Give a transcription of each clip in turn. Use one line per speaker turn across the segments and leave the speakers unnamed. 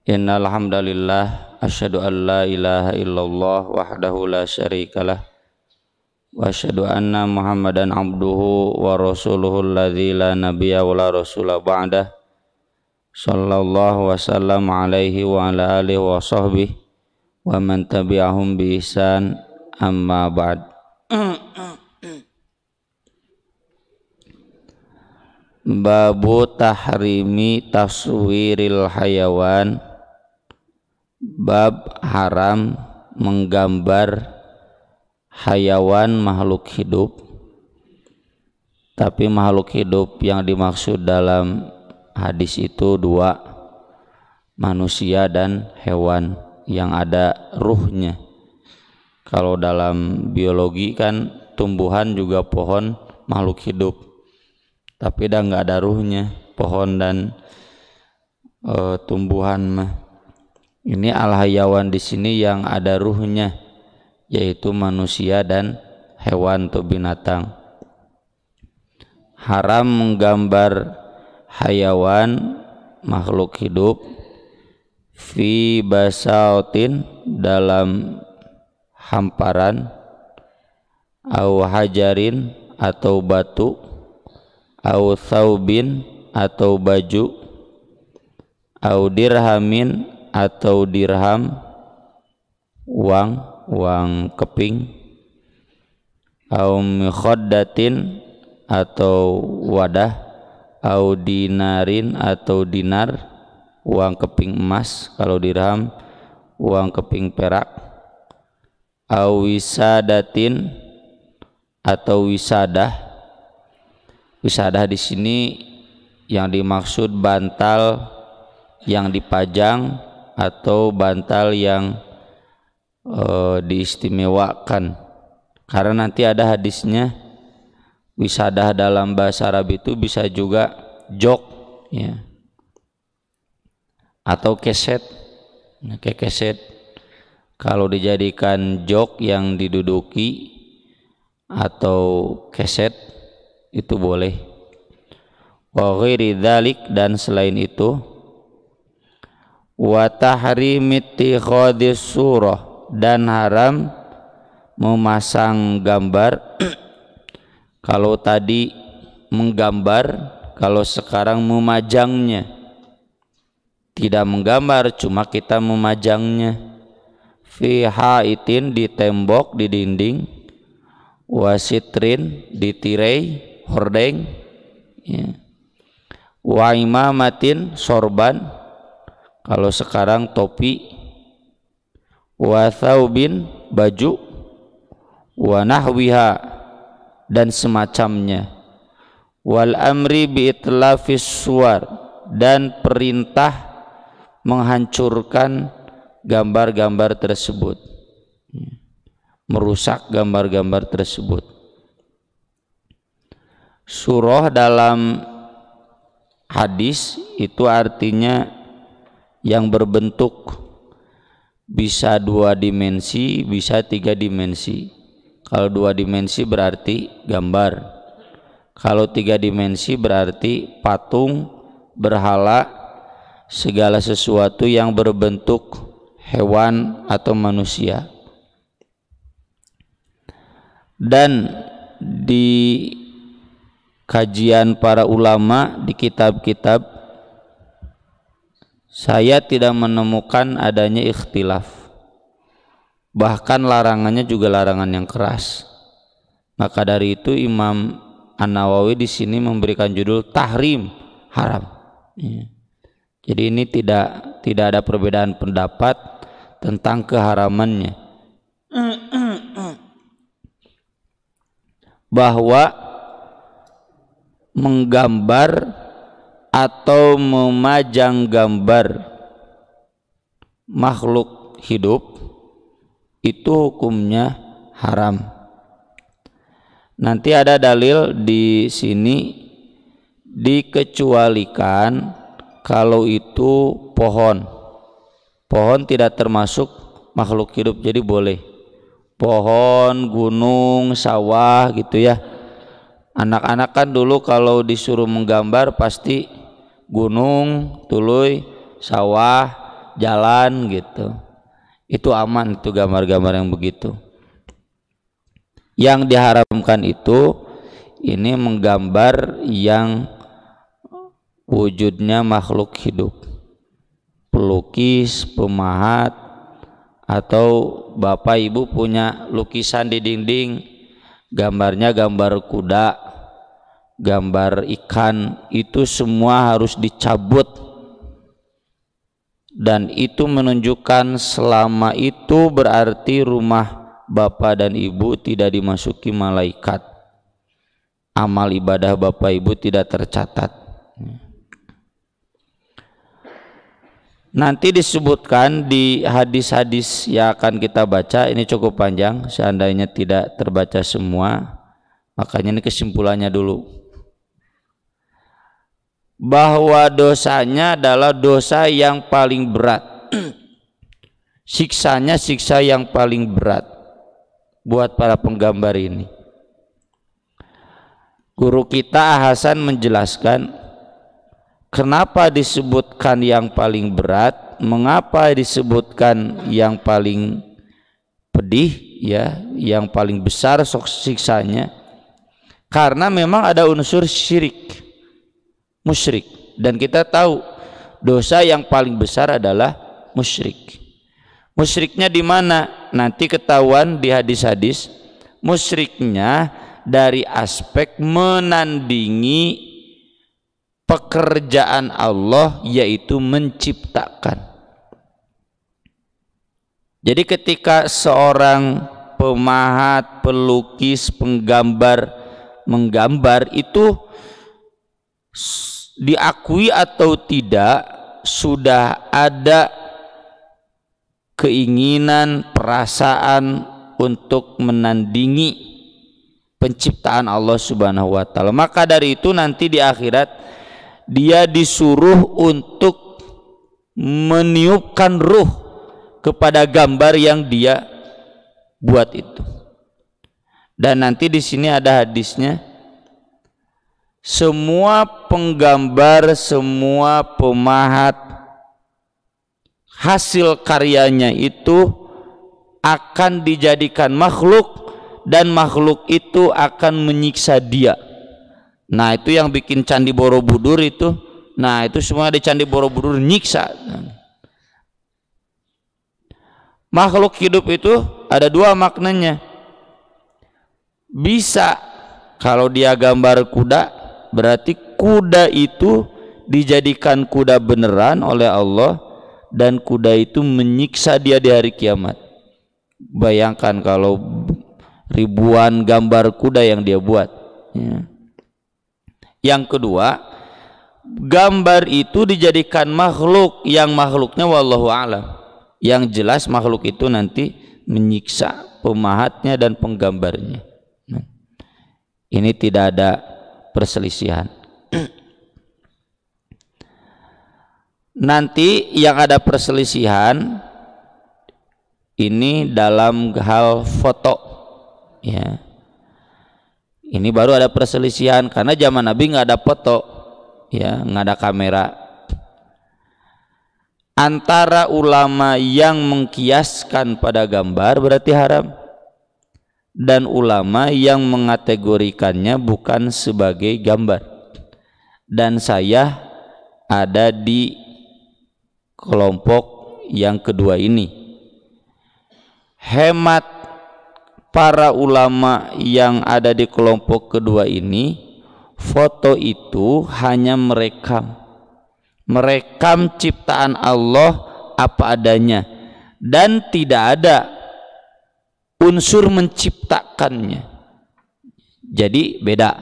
Innal hamdalillah asyhadu an la ilaha illallah wahdahu la syarikalah wa asyhadu anna Muhammadan abduhu wa rasuluhu alladzi la nabiyya wa la rasula ba'dah sallallahu wasallam alaihi wa ala alihi wa sahbihi wa man tabi'ahum bi ihsan amma ba'd. Babu tahrimi taswiril hayawan, bab haram menggambar hayawan makhluk hidup. Tapi makhluk hidup yang dimaksud dalam hadis itu dua, manusia dan hewan yang ada ruhnya. Kalau dalam biologi kan tumbuhan juga pohon makhluk hidup, tapi dah nggak ada ruhnya pohon dan tumbuhan mah. Ini al-hayawan di sini yang ada ruhnya, yaitu manusia dan hewan atau binatang. Haram menggambar hayawan makhluk hidup fi basautin dalam hamparan, au hajarin atau batu, au thawbin atau baju, au dirhamin atau dirham, uang keping, au mikhaddatin atau wadah, au dinarin atau dinar, uang keping emas, kalau dirham uang keping perak, au wisadatin atau wisadah. Wisadah di sini yang dimaksud bantal yang dipajang atau bantal yang diistimewakan, karena nanti ada hadisnya. Wisadah dalam bahasa Arab itu bisa juga jok ya, atau keset. Kayak keset kalau dijadikan jok yang diduduki atau keset itu boleh. Wa ghairi dzalik, dan selain itu. Wa tahrimit ittikhadis surah, dan haram memasang gambar. Kalau tadi menggambar, kalau sekarang memajangnya. Tidak menggambar, cuma kita memajangnya. Fi haitin, di tembok, di dinding. Wasitrin, di tirai, hordeng ya. Wa imamatin, sorban, kalau sekarang topi. Wa thawbin, baju. Wa nahwiha, dan semacamnya. Wal amri bi itlafis suwar, dan perintah menghancurkan gambar-gambar tersebut, merusak gambar-gambar tersebut. Surah dalam hadis itu artinya yang berbentuk, bisa 2 dimensi, bisa 3 dimensi. Kalau 2 dimensi berarti gambar, kalau 3 dimensi berarti patung, berhala, segala sesuatu yang berbentuk hewan atau manusia. Dan di kajian para ulama di kitab-kitab, saya tidak menemukan adanya ikhtilaf. Bahkan larangannya juga larangan yang keras. Maka dari itu Imam An-Nawawi di sini memberikan judul tahrim, haram. Jadi ini tidak ada perbedaan pendapat tentang keharamannya. Bahwa menggambar atau memajang gambar makhluk hidup itu hukumnya haram. Nanti ada dalil di sini, dikecualikan kalau itu pohon. Pohon tidak termasuk makhluk hidup, jadi boleh. Pohon, gunung, sawah gitu ya. Anak-anak kan dulu kalau disuruh menggambar pasti gunung, tuluy, sawah, jalan gitu. Itu aman, itu gambar-gambar yang begitu. Yang diharamkan itu ini menggambar yang wujudnya makhluk hidup, pelukis, pemahat, atau bapak ibu punya lukisan di dinding, gambarnya gambar kuda, gambar ikan, itu semua harus dicabut. Dan itu menunjukkan selama itu berarti rumah bapak dan ibu tidak dimasuki malaikat, amal ibadah bapak ibu tidak tercatat. Nanti disebutkan di hadis-hadis yang akan kita baca, ini cukup panjang, seandainya tidak terbaca semua, makanya ini kesimpulannya dulu, bahwa dosanya adalah dosa yang paling berat, siksanya siksa yang paling berat buat para penggambar ini. Guru kita Hasan menjelaskan kenapa disebutkan yang paling berat, mengapa disebutkan yang paling pedih, ya, yang paling besar siksanya, karena memang ada unsur syirik, musyrik, dan kita tahu dosa yang paling besar adalah musyrik. Musyriknya di mana? Nanti ketahuan di hadis-hadis. Musyriknya dari aspek menandingi pekerjaan Allah, yaitu menciptakan. Jadi ketika seorang pemahat, pelukis, penggambar menggambar, itu diakui atau tidak sudah ada keinginan, perasaan untuk menandingi penciptaan Allah Subhanahu wa taala. Maka dari itu nanti di akhirat dia disuruh untuk meniupkan ruh kepada gambar yang dia buat itu. Dan nanti di sini ada hadisnya, semua penggambar, semua pemahat, hasil karyanya itu akan dijadikan makhluk, dan makhluk itu akan menyiksa dia. Nah, itu yang bikin Candi Borobudur itu, nah itu semua di Candi Borobudur nyiksa. Makhluk hidup itu ada dua maknanya. Bisa kalau dia gambar kuda, berarti kuda itu dijadikan kuda beneran oleh Allah, dan kuda itu menyiksa dia di hari kiamat. Bayangkan kalau ribuan gambar kuda yang dia buat, ya. Yang kedua, gambar itu dijadikan makhluk, yang makhluknya wallahu a'lam, yang jelas makhluk itu nanti menyiksa pemahatnya dan penggambarnya. Ini tidak ada perselisihan. Nanti yang ada perselisihan ini dalam hal foto, ya. Ini baru ada perselisihan karena zaman Nabi nggak ada foto, ya, nggak ada kamera. Antara ulama yang mengkiaskan pada gambar berarti haram, dan ulama yang mengategorikannya bukan sebagai gambar. Dan saya ada di kelompok yang kedua ini. Hemat para ulama yang ada di kelompok kedua ini, foto itu hanya merekam ciptaan Allah apa adanya, dan tidak ada unsur menciptakannya. Jadi beda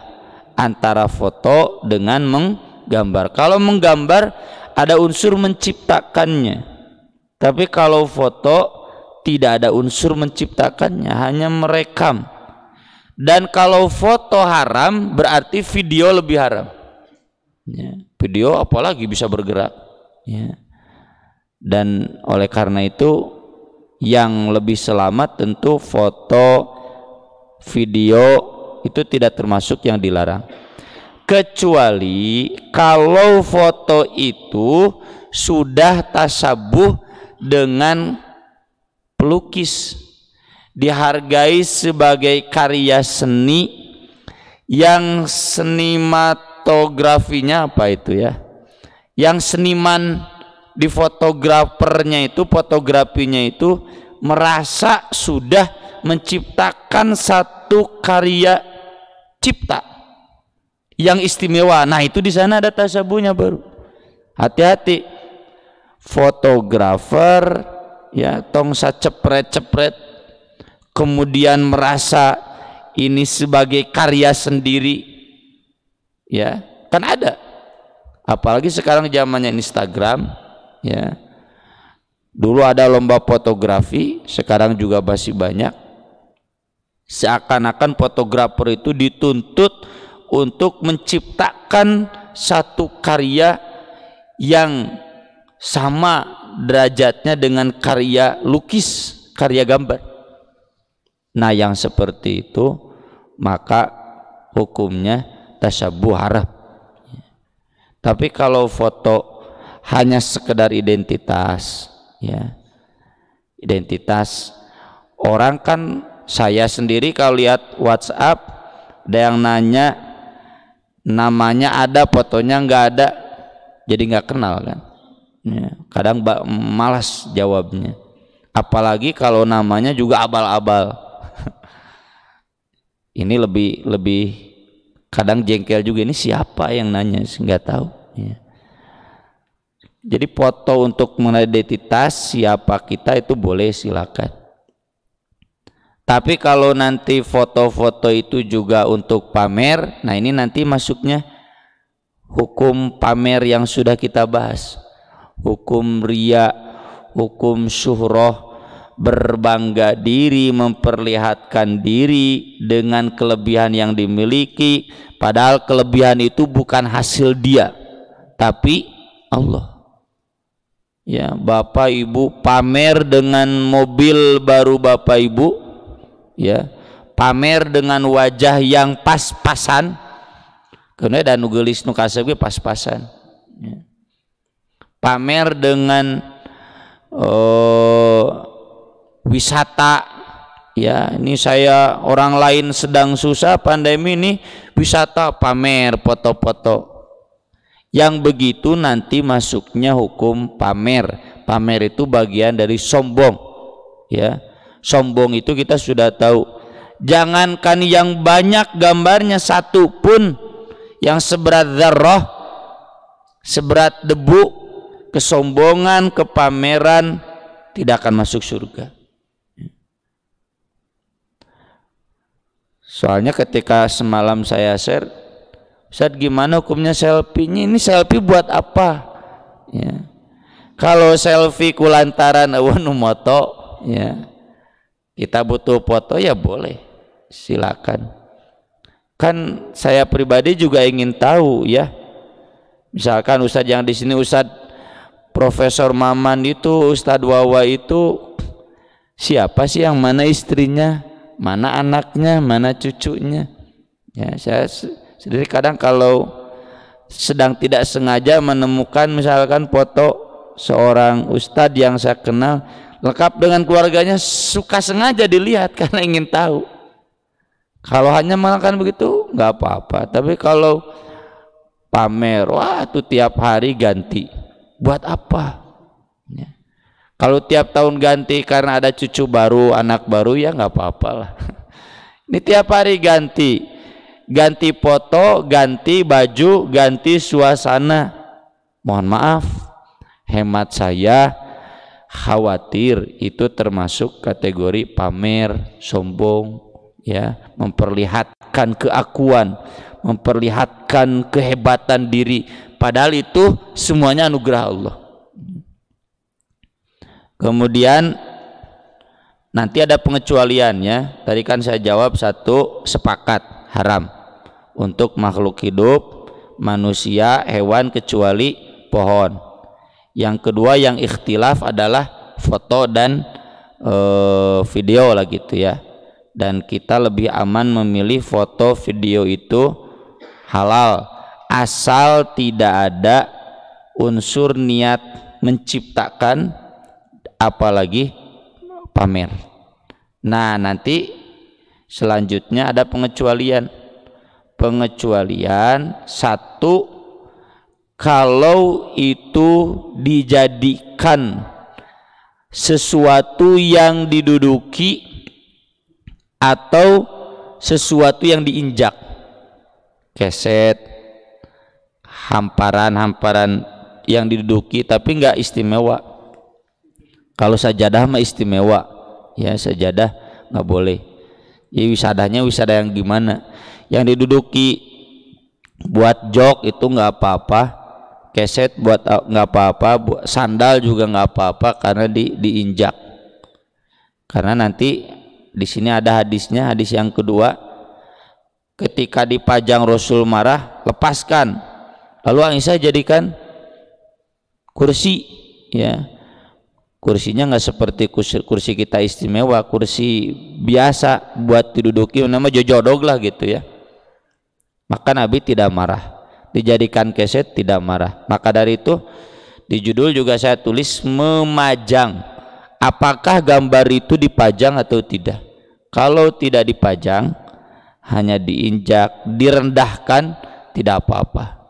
antara foto dengan menggambar. Kalau menggambar ada unsur menciptakannya, tapi kalau foto tidak ada unsur menciptakannya, hanya merekam. Dan kalau foto haram berarti video lebih haram, ya. Video apalagi bisa bergerak, ya. Dan oleh karena itu yang lebih selamat tentu foto, video itu tidak termasuk yang dilarang, kecuali kalau foto itu sudah tasabuh dengan pelukis, dihargai sebagai karya seni yang sinematografinya apa itu ya, yang seniman di fotografernya itu, fotografinya itu merasa sudah menciptakan satu karya cipta yang istimewa. Nah itu di sana ada tasabuhnya baru. Hati-hati, fotografer ya tong sacepret-cepret kemudian merasa ini sebagai karya sendiri, ya kan ada. Apalagi sekarang zamannya Instagram, ya. Dulu ada lomba fotografi, sekarang juga masih banyak. Seakan-akan fotografer itu dituntut untuk menciptakan satu karya yang sama derajatnya dengan karya lukis, karya gambar. Nah yang seperti itu maka hukumnya tasyabuh haram. Tapi kalau foto hanya sekedar identitas, ya identitas orang kan, saya sendiri kalau lihat WhatsApp ada yang nanya namanya ada, fotonya nggak ada, jadi nggak kenal kan, ya, kadang malas jawabnya, apalagi kalau namanya juga abal-abal. Ini lebih kadang jengkel juga, ini siapa yang nanya, nggak tahu ya. Jadi foto untuk mengidentitas siapa kita itu boleh, silakan. Tapi kalau nanti foto-foto itu juga untuk pamer, nah ini nanti masuknya hukum pamer yang sudah kita bahas, hukum riya, hukum syuhroh, berbangga diri, memperlihatkan diri dengan kelebihan yang dimiliki, padahal kelebihan itu bukan hasil dia tapi Allah. Ya, bapak ibu pamer dengan mobil baru bapak ibu, ya, pamer dengan wajah yang pas-pasan, karena dan nugelis nu kasep pas-pasan, ya. Pamer dengan wisata, ya ini saya orang lain sedang susah pandemi ini wisata, pamer foto-foto, yang begitu nanti masuknya hukum pamer. Pamer itu bagian dari sombong, ya. Sombong itu kita sudah tahu, jangankan yang banyak gambarnya satu pun yang seberat dzarrah, seberat debu, kesombongan, kepameran tidak akan masuk surga. Soalnya ketika semalam saya share, Ustaz gimana hukumnya selfie-nya? Ini selfie buat apa? Ya. Kalau selfie kulantaran nu moto, ya kita butuh foto, ya boleh, silakan. Kan saya pribadi juga ingin tahu, ya. Misalkan Ustaz yang di sini, Ustaz Profesor Maman itu, Ustaz Wawa itu, siapa sih, yang mana istrinya, mana anaknya, mana cucunya? Ya, saya sendiri kadang kalau sedang tidak sengaja menemukan misalkan foto seorang ustadz yang saya kenal lengkap dengan keluarganya, suka sengaja dilihat karena ingin tahu. Kalau hanya makan begitu nggak apa-apa, tapi kalau pamer, wah itu tiap hari ganti, buat apa? Ya. Kalau tiap tahun ganti karena ada cucu baru, anak baru, ya nggak apa-apa lah. Ini tiap hari ganti, ganti foto, ganti baju, ganti suasana. Mohon maaf, hemat saya khawatir itu termasuk kategori pamer, sombong, ya, memperlihatkan keakuan, memperlihatkan kehebatan diri, padahal itu semuanya anugerah Allah. Kemudian nanti ada pengecualiannya. Tadi kan saya jawab satu, sepakat haram untuk makhluk hidup, manusia, hewan, kecuali pohon. Yang kedua yang ikhtilaf adalah foto dan video lah gitu ya. Dan kita lebih aman memilih foto video itu halal asal tidak ada unsur niat menciptakan apalagi pamer. Nah, nanti selanjutnya ada pengecualian. Pengecualian satu, kalau itu dijadikan sesuatu yang diduduki atau sesuatu yang diinjak, keset, hamparan-hamparan yang diduduki tapi enggak istimewa. Kalau sajadah mah istimewa, ya sajadah nggak boleh. Ya wisadahnya wisada yang gimana? Yang diduduki buat jok itu nggak apa-apa, keset buat nggak apa-apa, sandal juga nggak apa-apa karena diinjak. Karena nanti di sini ada hadisnya, hadis yang kedua, ketika dipajang Rasul marah, lepaskan. Lalu Aisyah jadikan kursi, ya. Kursinya nggak seperti kursi kita istimewa, kursi biasa buat diduduki, nama jojodog lah gitu ya. Maka Nabi tidak marah, dijadikan keset tidak marah. Maka dari itu di judul juga saya tulis memajang, apakah gambar itu dipajang atau tidak. Kalau tidak dipajang, hanya diinjak, direndahkan, tidak apa-apa.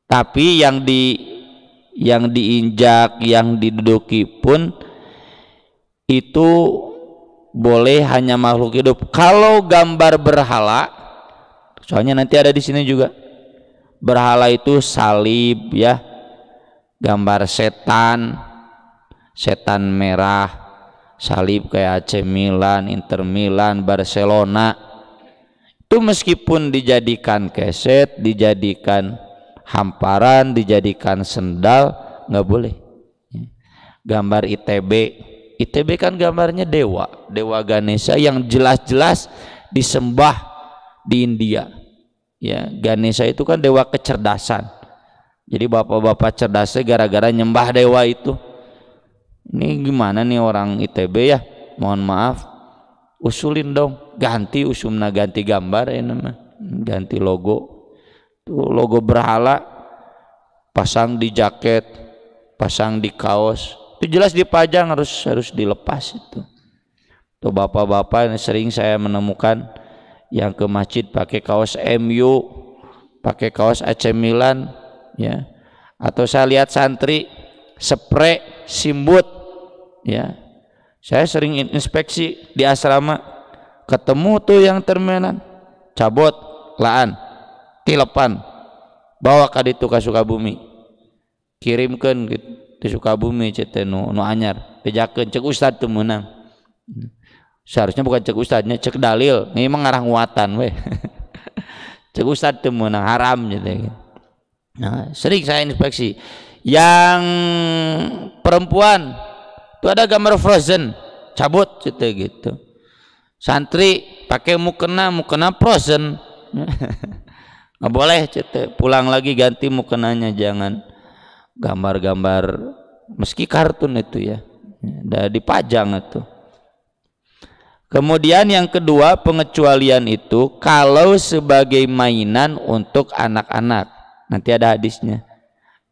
Tapi yang diinjak, yang diduduki pun itu boleh hanya makhluk hidup. Kalau gambar berhala, soalnya nanti ada di sini juga, berhala itu salib ya, gambar setan, setan merah, salib kayak AC Milan, Inter Milan, Barcelona. Itu meskipun dijadikan keset, dijadikan hamparan, dijadikan sendal, nggak boleh. Gambar ITB kan gambarnya dewa Ganesha yang jelas-jelas disembah di India. Ya, Ganesha itu kan dewa kecerdasan. Jadi bapak-bapak cerdasnya gara-gara nyembah dewa itu. Ini gimana nih orang ITB ya? Mohon maaf, usulin dong, ganti usumna, ganti gambar ya nama, ganti logo. Tuh logo berhala pasang di jaket, pasang di kaos. Itu jelas dipajang, harus dilepas itu. Tuh bapak-bapak sering saya menemukan yang ke masjid pakai kaos MU, pakai kaos AC Milan, ya. Atau saya lihat santri spray simbut, ya. Saya sering inspeksi di asrama, ketemu tuh yang termenan, cabut, laan, tilepan, bawa ka ditu ka Sukabumi, kirimkan ke Sukabumi cete nu anyar, bejakeun cek ustad teu meunang. Seharusnya bukan cek ustadnya, cek dalil, ini emang ngarah nguatan weh. Cek ustad teu meunang, haram gitu. Nah, sering saya inspeksi yang perempuan itu ada gambar Frozen, cabut gitu. Santri pakai mukena Frozen, nggak boleh cete. Pulang lagi ganti mukenanya, jangan gambar-gambar meski kartun itu ya, udah dipajang itu. Kemudian yang kedua, pengecualian itu kalau sebagai mainan untuk anak-anak. Nanti ada hadisnya.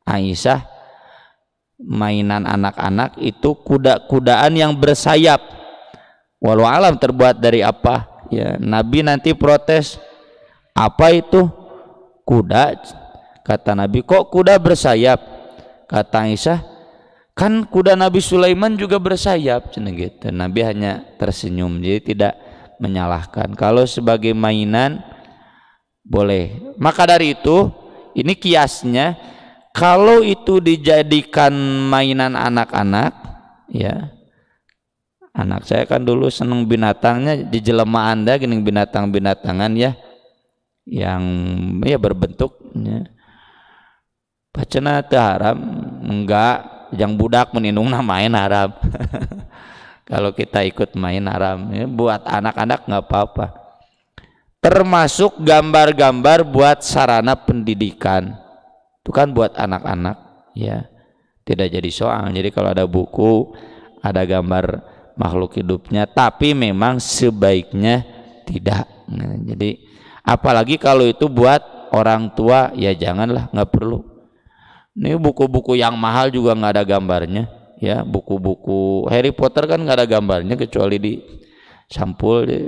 Aisyah, mainan anak-anak itu kuda-kudaan yang bersayap. Walau alam terbuat dari apa? Ya, Nabi nanti protes. Apa itu? Kuda. Kata Nabi, kok kuda bersayap? Kata Aisyah, kan kuda Nabi Sulaiman juga bersayap. Gitu. Nabi hanya tersenyum, jadi tidak menyalahkan. Kalau sebagai mainan boleh. Maka dari itu, ini kiasnya, kalau itu dijadikan mainan anak-anak, ya, anak saya kan dulu seneng binatangnya, di jelema Anda gini binatang-binatangan ya, yang ya berbentuknya. Bacana teu haram, enggak, yang budak menindungna main haram. Kalau kita ikut main haram, ya, buat anak-anak nggak apa-apa. Termasuk gambar-gambar buat sarana pendidikan, itu kan buat anak-anak, ya, tidak jadi soal. Jadi kalau ada buku, ada gambar makhluk hidupnya, tapi memang sebaiknya tidak. Nah, jadi apalagi kalau itu buat orang tua, ya janganlah, nggak perlu. Ini buku-buku yang mahal juga nggak ada gambarnya, ya, buku-buku Harry Potter kan nggak ada gambarnya kecuali di sampul di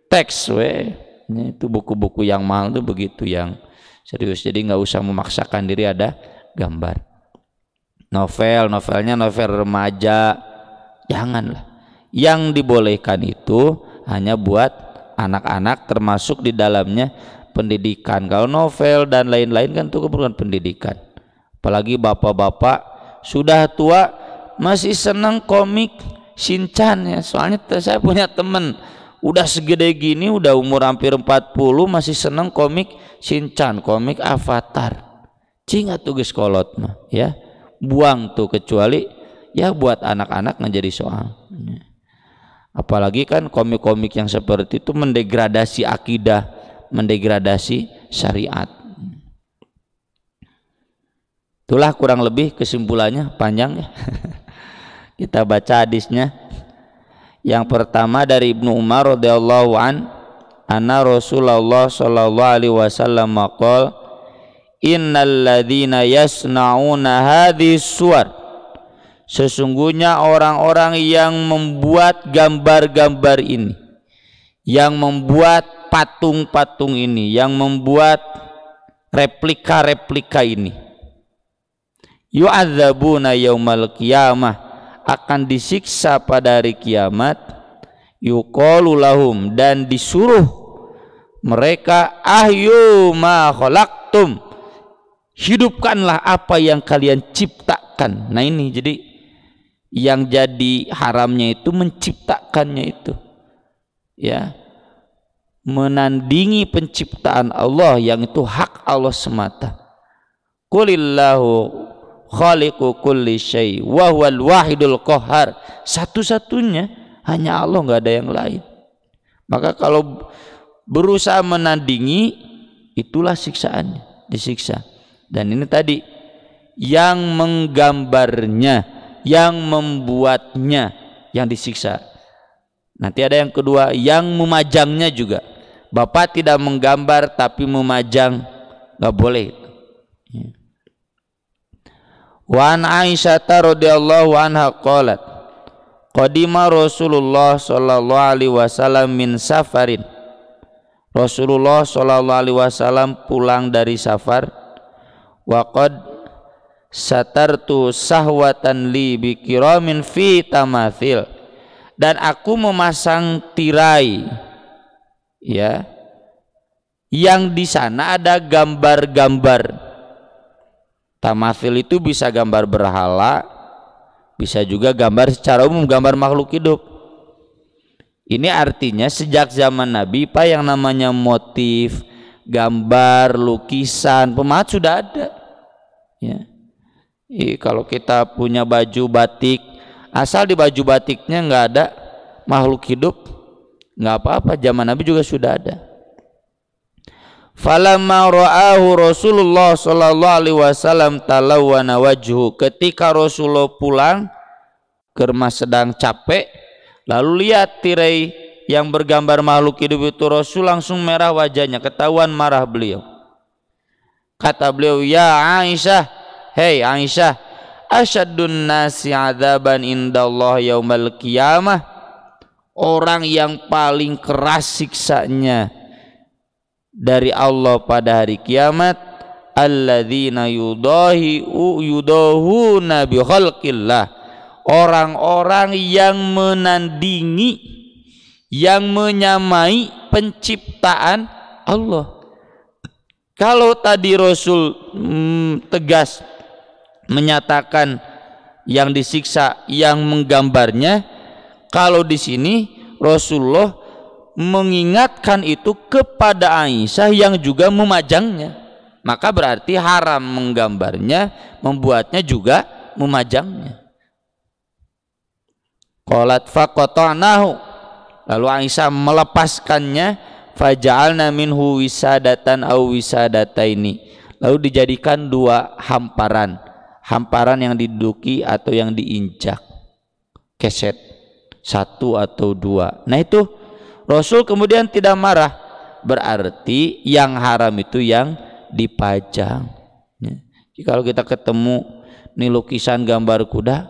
teks itu buku-buku yang mahal tuh begitu, yang serius, jadi nggak usah memaksakan diri ada gambar. Novelnya novel remaja janganlah. Yang dibolehkan itu hanya buat anak-anak, termasuk di dalamnya pendidikan. Kalau novel dan lain-lain kan itu keperluan pendidikan. Apalagi bapak-bapak sudah tua masih senang komik Shinchan ya. Soalnya saya punya temen udah segede gini, udah umur hampir 40 masih senang komik Shinchan, komik Avatar. Cinga tuh geus kolot mah ya. Buang tuh, kecuali ya buat anak-anak menjadi soal. Apalagi kan komik-komik yang seperti itu mendegradasi akidah, mendegradasi syariat. Itulah kurang lebih kesimpulannya, panjang ya. Kita baca hadisnya. Yang pertama dari Ibnu Umar radhiyallahu anna Rasulullah sallallahu alaihi wasallam maqal innal ladzina yasnauna hadhis suwar, sesungguhnya orang-orang yang membuat gambar-gambar ini, yang membuat patung-patung ini, yang membuat replika-replika ini, yu'adzabuna yaumal qiyamah, akan disiksa pada hari kiamat, yuqalu lahum, dan disuruh mereka, ahyu ma khalaqtum, hidupkanlah apa yang kalian ciptakan. Nah ini jadi yang jadi haramnya itu menciptakannya itu ya, menandingi penciptaan Allah yang itu hak Allah semata. Qulillahu khaliqu kulli syai wa huwal wahidul qahhar, satu-satunya hanya Allah, nggak ada yang lain. Maka kalau berusaha menandingi, itulah siksaannya, disiksa. Dan ini tadi yang menggambarnya, yang membuatnya yang disiksa. Nanti ada yang kedua, yang memajangnya juga. Bapak tidak menggambar tapi memajang, nggak boleh. Wa an Aisyah radhiyallahu anha qalat qadima Rasulullah sallallahu alaihi wasallam min safarin. Rasulullah sallallahu alaihi wasallam pulang dari safar. Wa qad satartu sahwatan li bi kiramin fi tamathil, dan aku memasang tirai ya yang di sana ada gambar-gambar. Tamathil itu bisa gambar berhala, bisa juga gambar secara umum, gambar makhluk hidup. Ini artinya sejak zaman Nabi Pak yang namanya motif, gambar, lukisan, pemahat sudah ada ya. Kalau kita punya baju batik, asal di baju batiknya nggak ada makhluk hidup, nggak apa-apa, zaman Nabi juga sudah ada. Falamma ra'ahu Rasulullah sallallahu alaihi wasallam talawwana wajhu, ketika Rasulullah pulang ke rumah sedang capek, lalu lihat tirai yang bergambar makhluk hidup itu, Rasul langsung merah wajahnya, ketahuan marah beliau. Kata beliau, ya Aisyah, hei Aisyah, asyaddun nasi adzaban indallah yaumal qiyamah, orang yang paling keras siksanya dari Allah pada hari kiamat, alladzina yudahuna bi khalqillah, orang-orang yang menandingi, yang menyamai penciptaan Allah. Kalau tadi Rasul tegas menyatakan yang disiksa yang menggambarnya, kalau di sini Rasulullah mengingatkan itu kepada Aisyah yang juga memajangnya, maka berarti haram menggambarnya, membuatnya juga memajangnya. Qalat faqata'nahu, lalu Aisyah melepaskannya, faja'alna minhu wisadatan aw wisadataini, lalu dijadikan dua hamparan, hamparan yang diduduki atau yang diinjak, keset satu atau dua. Nah itu Rasul kemudian tidak marah, berarti yang haram itu yang dipajang ya. Jadi kalau kita ketemu nih lukisan gambar kuda,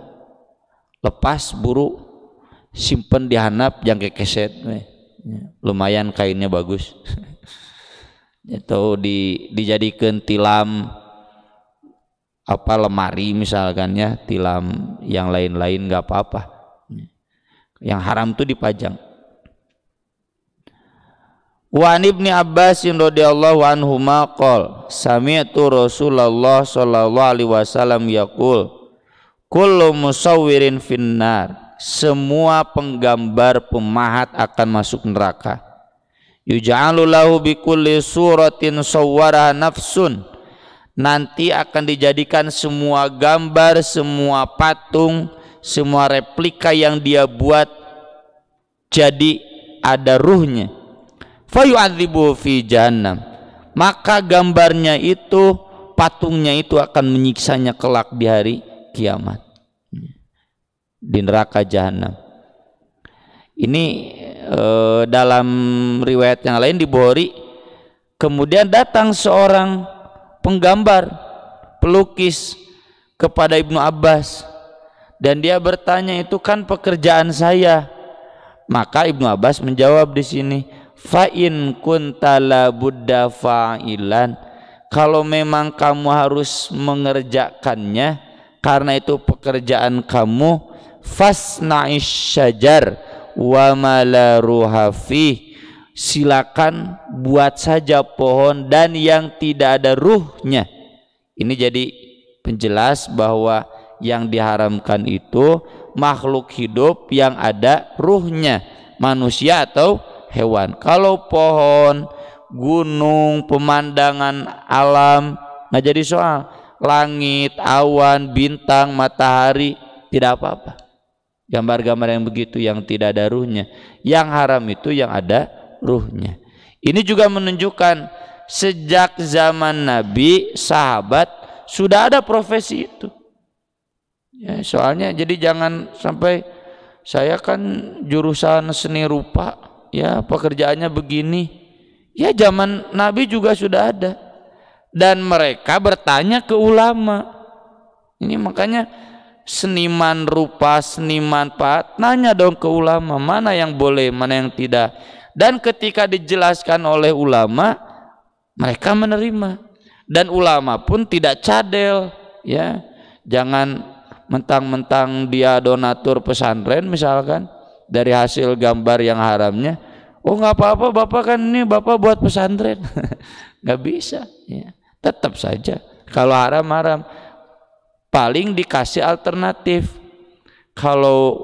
lepas buru simpen di handap jang kekeset lumayan kainnya bagus atau dijadikan tilam apa lemari misalkan ya, tilam yang lain-lain nggak apa-apa. Yang haram itu dipajang. Wa an Ibnu Abbas radhiyallahu anhuma qol sami'tu Rasulullah sallallahu alaihi wasallam yaqul kullu musawwirin finnar, semua penggambar pemahat akan masuk neraka. Yuj'alu lahu bi kulli suratin sawwara nafsun, nanti akan dijadikan semua gambar, semua patung, semua replika yang dia buat jadi ada ruhnya. Fayu'adzibu fi jahannam, maka gambarnya itu, patungnya itu akan menyiksanya kelak di hari kiamat di neraka jahanam. Ini dalam riwayat yang lain di Bukhari, kemudian datang seorang penggambar, pelukis kepada Ibnu Abbas dan dia bertanya, itu kan pekerjaan saya. Maka Ibnu Abbas menjawab di sini, fa in kunta la budda fa'ilan, kalau memang kamu harus mengerjakannya karena itu pekerjaan kamu, fasna'ish syajar wa ma la ruha fih, silakan buat saja pohon dan yang tidak ada ruhnya. Ini jadi penjelas bahwa yang diharamkan itu makhluk hidup yang ada ruhnya, manusia atau hewan. Kalau pohon, gunung, pemandangan alam nggak jadi soal. Langit, awan, bintang, matahari tidak apa-apa. Gambar-gambar yang begitu yang tidak ada ruhnya. Yang haram itu yang ada ruhnya. Ini juga menunjukkan sejak zaman Nabi, sahabat sudah ada profesi itu. Ya, soalnya jadi jangan sampai saya kan jurusan seni rupa, ya pekerjaannya begini. Ya zaman Nabi juga sudah ada. Dan mereka bertanya ke ulama. Ini makanya seniman rupa, seniman pahat, nanya dong ke ulama mana yang boleh, mana yang tidak. Dan ketika dijelaskan oleh ulama, mereka menerima. Dan ulama pun tidak cadel, ya. Jangan mentang-mentang dia donatur pesantren misalkan dari hasil gambar yang haramnya, oh nggak apa-apa bapak, kan ini bapak buat pesantren. Nggak bisa, ya. Tetap saja kalau haram-haram. Paling dikasih alternatif, kalau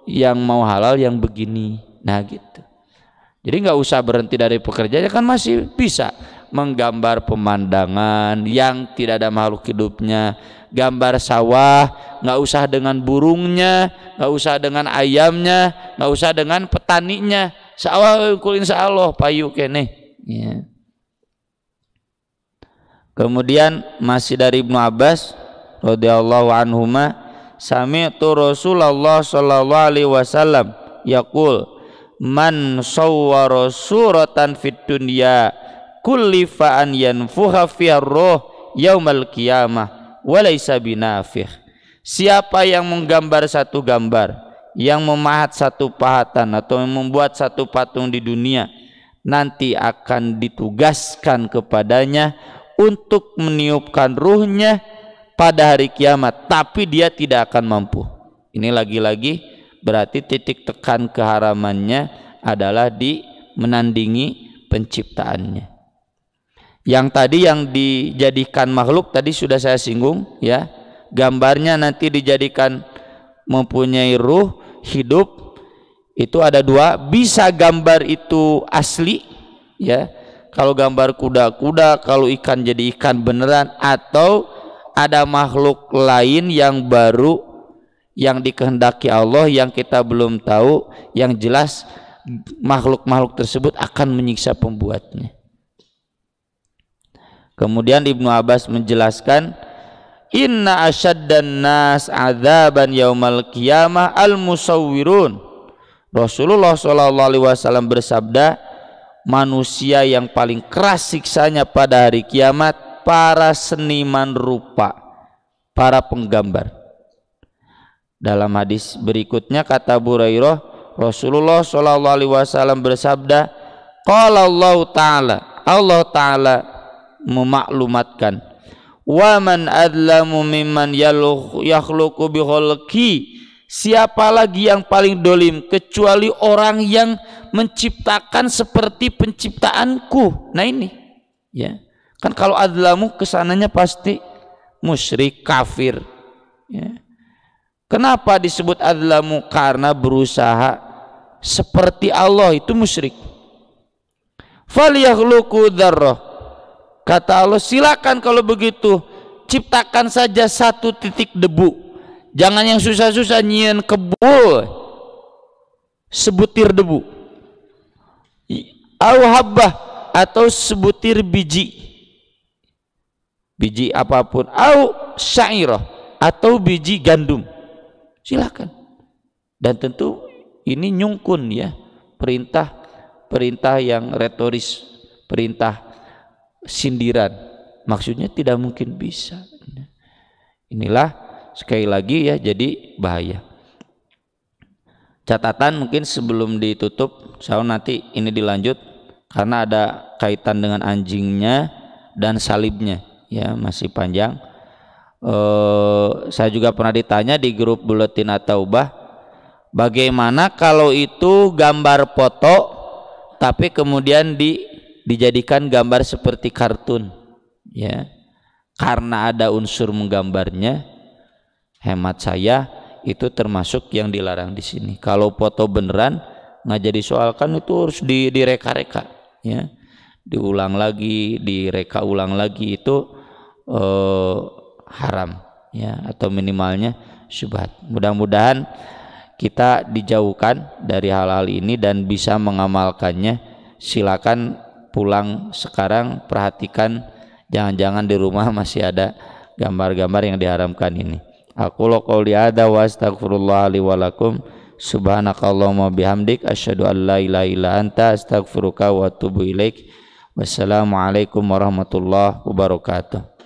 yang mau halal yang begini, nah gitu. Jadi nggak usah berhenti dari pekerjaannya, kan masih bisa menggambar pemandangan yang tidak ada makhluk hidupnya, gambar sawah, nggak usah dengan burungnya, nggak usah dengan ayamnya, nggak usah dengan petaninya, sawah kul insyaallah payu kene. Ya. Kemudian masih dari Ibnu Abbas radhiyallahu anhuma, sami'tu Rasulullah sallallahu alaihi wasallam yaqul man sawwara suratan fid dunya kullifa an yanfuha fiha ruh yaumal qiyamah wa laysa binafikh. Siapa yang menggambar satu gambar, yang memahat satu pahatan atau membuat satu patung di dunia, nanti akan ditugaskan kepadanya untuk meniupkan ruhnya pada hari kiamat, tapi dia tidak akan mampu. Ini lagi-lagi berarti titik tekan keharamannya adalah di menandingi penciptaannya. Yang tadi yang dijadikan makhluk tadi sudah saya singgung, ya. Gambarnya nanti dijadikan mempunyai ruh, hidup. Itu ada dua, bisa gambar itu asli, ya. Kalau gambar kuda-kuda, kalau ikan jadi ikan beneran, atau ada makhluk lain yang baru yang dikehendaki Allah yang kita belum tahu, yang jelas makhluk-makhluk tersebut akan menyiksa pembuatnya. Kemudian Ibnu Abbas menjelaskan, inna asyaddan nas adzaban yaumal qiyamah al musawwirun. Rasulullah SAW bersabda, manusia yang paling keras siksanya pada hari kiamat para seniman rupa, para penggambar. Dalam hadis berikutnya kata Abu Hurairah, Rasulullah sallallahu alaihi wasallam bersabda, qala Allah taala memaklumatkan, wa man adlamu mimman yakhluqu bi khalqi, siapa lagi yang paling dolim kecuali orang yang menciptakan seperti penciptaanku. Nah ini ya kan, kalau adlamu kesananya pasti musyrik, kafir ya. Kenapa disebut adlamu? Karena berusaha seperti Allah, itu musyrik. Falyakhluqu dzarrah, kata Allah, silakan kalau begitu ciptakan saja satu titik debu, jangan yang susah-susah nyieun kebul sebutir debu, au habbah, atau sebutir biji apapun, au syairah, atau biji gandum, silakan. Dan tentu ini nyungkun ya, perintah yang retoris, perintah sindiran, maksudnya tidak mungkin bisa. Inilah sekali lagi ya, jadi bahaya. Catatan mungkin sebelum ditutup, saya nanti ini dilanjut karena ada kaitan dengan anjingnya dan salibnya ya, masih panjang. Saya juga pernah ditanya di grup Buletin At-Taubah, bagaimana kalau itu gambar foto tapi kemudian dijadikan gambar seperti kartun ya, karena ada unsur menggambarnya. Hemat saya itu termasuk yang dilarang di sini. Kalau foto beneran nggak jadi soal, kan itu harus direka-reka ya, diulang lagi, direka ulang lagi, itu haram ya, atau minimalnya syubhat. Mudah-mudahan kita dijauhkan dari hal-hal ini dan bisa mengamalkannya. Silakan pulang sekarang, perhatikan jangan-jangan di rumah masih ada gambar-gambar yang diharamkan ini. Aqulu qouli hadza wa astaghfirullah li wa lakum. Subhanakallahumma bihamdik asyhadu an la ilaha illa anta astaghfiruka wa atubu ilaik. Wassalamualaikum warahmatullahi wabarakatuh.